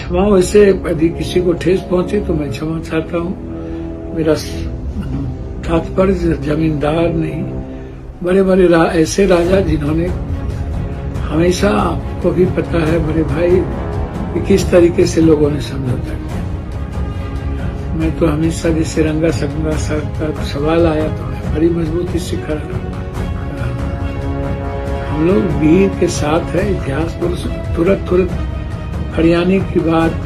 क्षमा वैसे यदि किसी को ठेस पहुंचे तो मैं क्षमा चाहता हूँ। मेरा तात्पर्य जमींदार नहीं, बड़े बड़े ऐसे राजा जिन्होंने हमेशा, आपको भी पता है बड़े भाई कि किस तरीके से लोगों ने समझौता किया। मैं तो हमेशा जैसे रंगा संगा का सवाल आया तो मैं बड़ी मजबूती से खड़ा रहा। हम लोग वीर के साथ है। इतिहास पर तुरंत फरियाने की बात,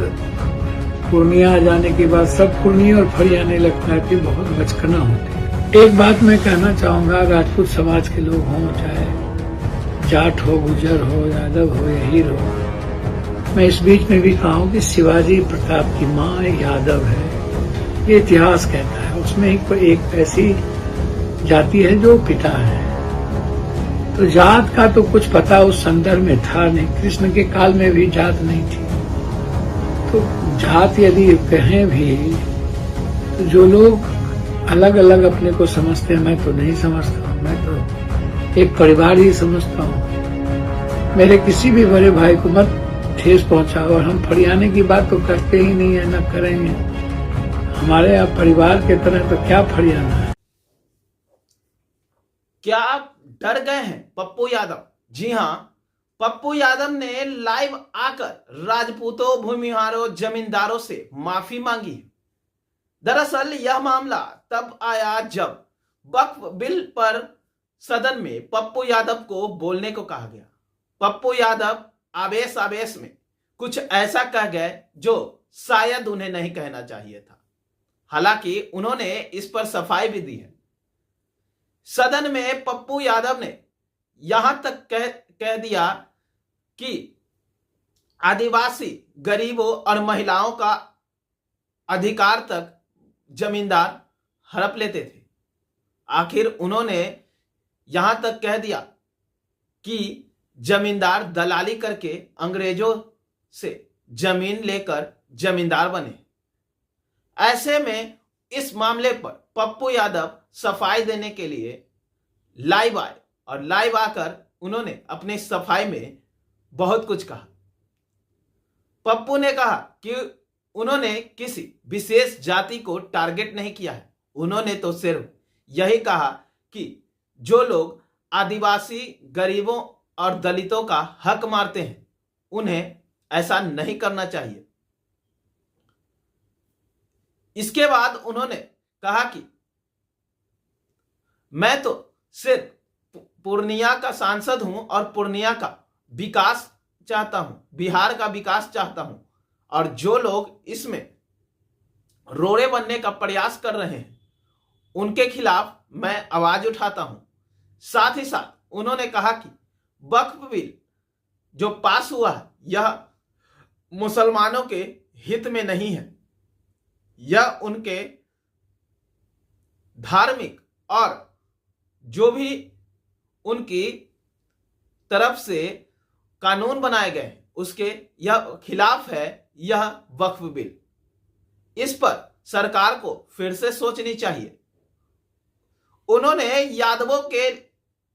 पूर्णिया आ जाने के बाद सब पूर्णिया और फरियाने लगता है कि बहुत बचकना होती है। एक बात मैं कहना चाहूंगा, राजपूत समाज के लोग हों, चाहे जाट हो, गुजर हो, यादव हो या हीर हो, मैं इस बीच में भी कहूँ कि शिवाजी प्रताप की माँ यादव है, ये इतिहास कहता है। उसमें एक ऐसी जाति है जो पिता है। तो जात का तो कुछ पता उस संदर्भ में था नहीं, कृष्ण के काल में भी जात नहीं थी। तो जात यदि कहें भी तो जो लोग अलग अलग अपने को समझते हैं, मैं तो नहीं समझता हूँ। मैं तो एक परिवार ही समझता हूँ। मेरे किसी भी बड़े भाई को मत ठेस पहुंचा, और हम फरियाने की बात तो करते ही नहीं है, न करेंगे। हमारे यहाँ परिवार के तरह तो क्या फरियाना है। क्या आप डर गए हैं पप्पू यादव? जी हां, पप्पू यादव ने लाइव आकर राजपूतों, भूमिहारों, जमींदारों से माफी मांगी है। दरअसल यह मामला तब आया जब वक्फ बिल पर सदन में पप्पू यादव को बोलने को कहा गया। पप्पू यादव आवेश में कुछ ऐसा कह गए जो शायद उन्हें नहीं कहना चाहिए था। हालांकि उन्होंने इस पर सफाई भी दी है। सदन में पप्पू यादव ने यहां तक कह दिया कि आदिवासी, गरीबों और महिलाओं का अधिकार तक जमींदार हड़प लेते थे। आखिर उन्होंने यहां तक कह दिया कि जमींदार दलाली करके अंग्रेजों से जमीन लेकर जमींदार बने। ऐसे में इस मामले पर पप्पू यादव सफाई देने के लिए लाइव आए, और लाइव आकर उन्होंने अपनी सफाई में बहुत कुछ कहा। पप्पू ने कहा कि उन्होंने किसी विशेष जाति को टारगेट नहीं किया है। उन्होंने तो सिर्फ यही कहा कि जो लोग आदिवासी, गरीबों और दलितों का हक मारते हैं, उन्हें ऐसा नहीं करना चाहिए। इसके बाद उन्होंने कहा कि मैं तो सिर्फ पूर्णिया का सांसद हूं और पूर्णिया का विकास चाहता हूं, बिहार का विकास चाहता हूं, और जो लोग इसमें रोड़े बनने का प्रयास कर रहे हैं उनके खिलाफ मैं आवाज उठाता हूं। साथ ही साथ उन्होंने कहा कि वक्फ बिल जो पास हुआ है यह मुसलमानों के हित में नहीं है, यह उनके धार्मिक और जो भी उनकी तरफ से कानून बनाए गए उसके यह खिलाफ है, यह वक्फ बिल। इस पर सरकार को फिर से सोचनी चाहिए। उन्होंने यादवों के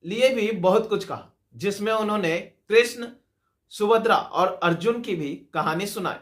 लिए भी बहुत कुछ कहा, जिसमें उन्होंने कृष्ण, सुभद्रा और अर्जुन की भी कहानी सुनाई।